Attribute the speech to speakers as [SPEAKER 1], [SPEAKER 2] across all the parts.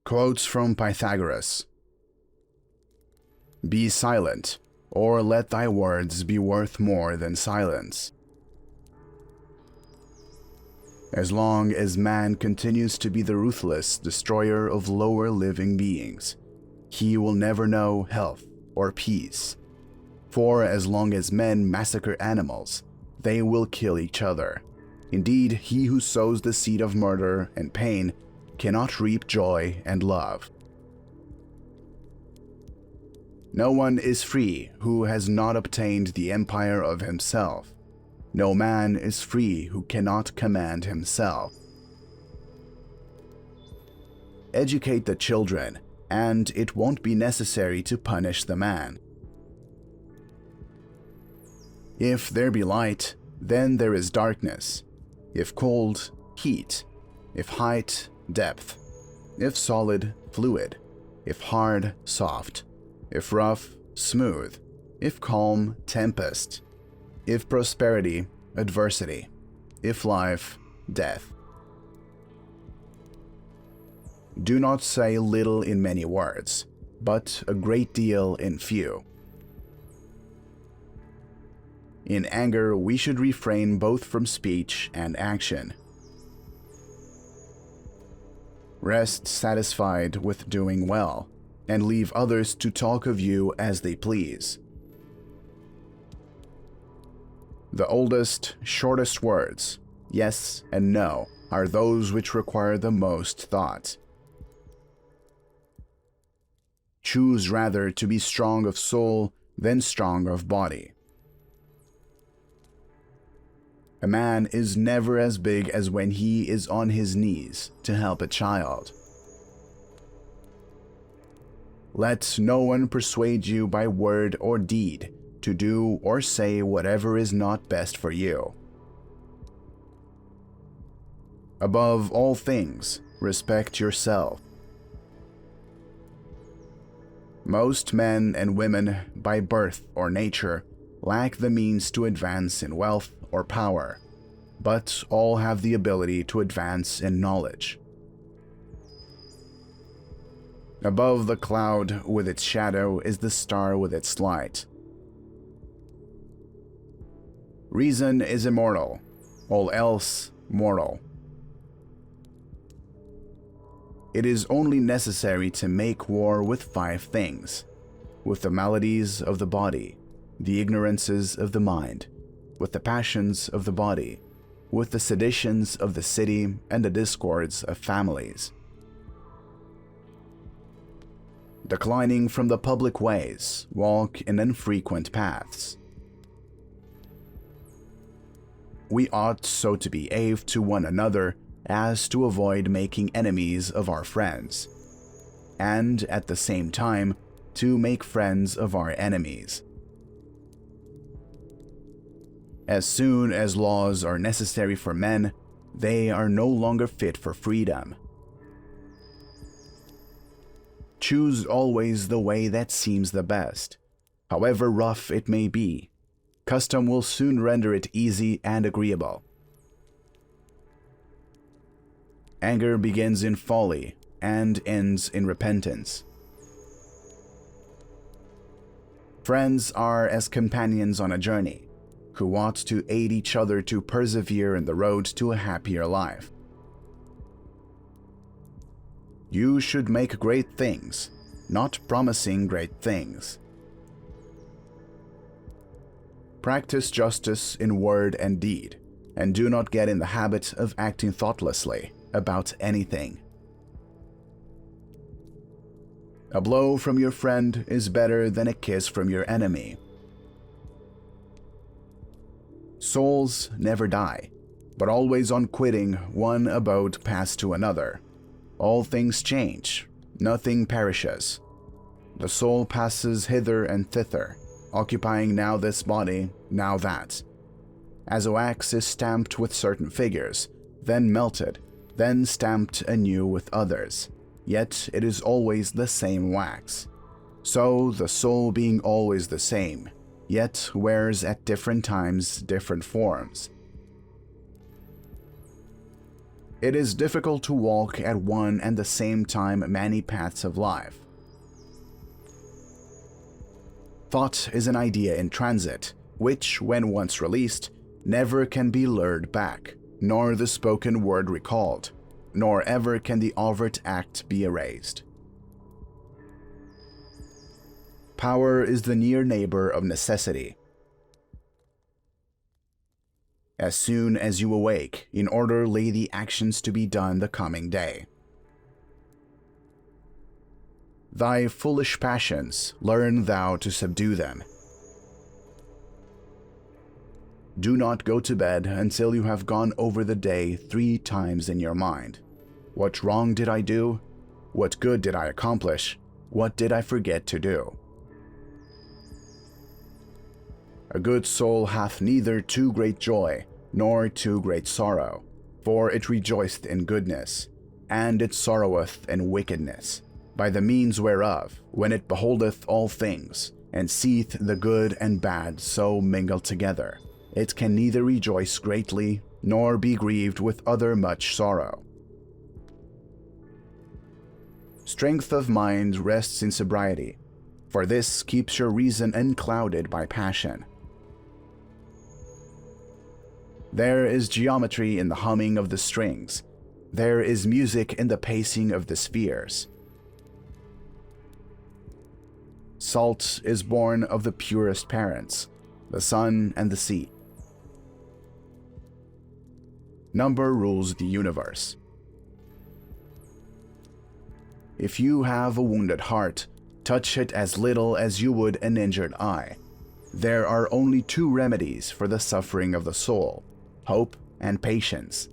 [SPEAKER 1] Quotes from Pythagoras. Be silent, or let thy words be worth more than silence. As long as man continues to be the ruthless destroyer of lower living beings, he will never know health or peace. For as long as men massacre animals, they will kill each other. Indeed, he who sows the seed of murder and pain cannot reap joy and love. No one is free who has not obtained the empire of himself. No man is free who cannot command himself. Educate the children, and it won't be necessary to punish the man. If there be light, then there is darkness. If cold, heat. If height, depth. If solid, fluid. If hard, soft. If rough, smooth. If calm, tempest. If prosperity, adversity. If life, death. Do not say little in many words, but a great deal in few. In anger, we should refrain both from speech and action. Rest satisfied with doing well, and leave others to talk of you as they please. The oldest, shortest words, yes and no, are those which require the most thought. Choose rather to be strong of soul than strong of body. A man is never as big as when he is on his knees to help a child. Let no one persuade you by word or deed to do or say whatever is not best for you. Above all things, respect yourself. Most men and women, by birth or nature, lack the means to advance in wealth or power, but all have the ability to advance in knowledge. Above the cloud with its shadow is the star with its light. Reason is immortal, all else mortal. It is only necessary to make war with 5 things: with the maladies of the body, the ignorances of the mind, with the passions of the body, with the seditions of the city and the discords of families. Declining from the public ways, walk in infrequent paths. We ought so to behave to one another as to avoid making enemies of our friends, and at the same time to make friends of our enemies. As soon as laws are necessary for men, they are no longer fit for freedom. Choose always the way that seems the best, however rough it may be. Custom will soon render it easy and agreeable. Anger begins in folly and ends in repentance. Friends are as companions on a journey, who ought to aid each other to persevere in the road to a happier life. You should make great things, not promising great things. Practice justice in word and deed, and do not get in the habit of acting thoughtlessly about anything. A blow from your friend is better than a kiss from your enemy. Souls never die, but always on quitting one abode pass to another. All things change, nothing perishes. The soul passes hither and thither, occupying now this body, now that. As a wax is stamped with certain figures, then melted, then stamped anew with others, yet it is always the same wax. So the soul being always the same, yet wears at different times different forms. It is difficult to walk at one and the same time many paths of life. Thought is an idea in transit, which, when once released, never can be lured back, nor the spoken word recalled, nor ever can the overt act be erased. Power is the near neighbor of necessity. As soon as you awake, in order lay the actions to be done the coming day. Thy foolish passions, learn thou to subdue them. Do not go to bed until you have gone over the day 3 times in your mind. What wrong did I do? What good did I accomplish? What did I forget to do? A good soul hath neither too great joy, nor too great sorrow, for it rejoiceth in goodness, and it sorroweth in wickedness, by the means whereof, when it beholdeth all things, and seeth the good and bad so mingled together, it can neither rejoice greatly, nor be grieved with other much sorrow. Strength of mind rests in sobriety, for this keeps your reason unclouded by passion. There is geometry in the humming of the strings. There is music in the pacing of the spheres. Salt is born of the purest parents, the sun and the sea. Number rules the universe. If you have a wounded heart, touch it as little as you would an injured eye. There are only 2 remedies for the suffering of the soul: hope and patience.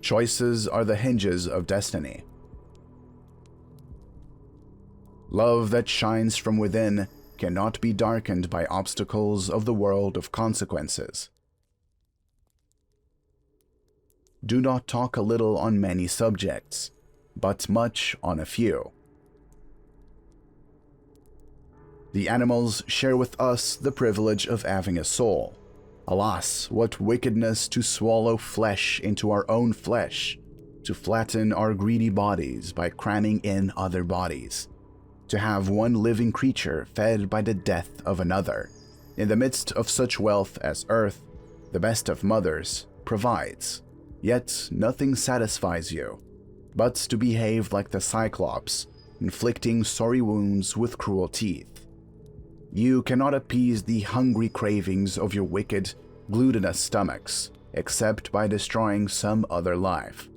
[SPEAKER 1] Choices are the hinges of destiny. Love that shines from within cannot be darkened by obstacles of the world of consequences. Do not talk a little on many subjects, but much on a few. The animals share with us the privilege of having a soul. Alas, what wickedness to swallow flesh into our own flesh, to flatten our greedy bodies by cramming in other bodies, to have one living creature fed by the death of another, in the midst of such wealth as earth, the best of mothers, provides. Yet nothing satisfies you, but to behave like the Cyclops, inflicting sorry wounds with cruel teeth. You cannot appease the hungry cravings of your wicked, glutinous stomachs, except by destroying some other life.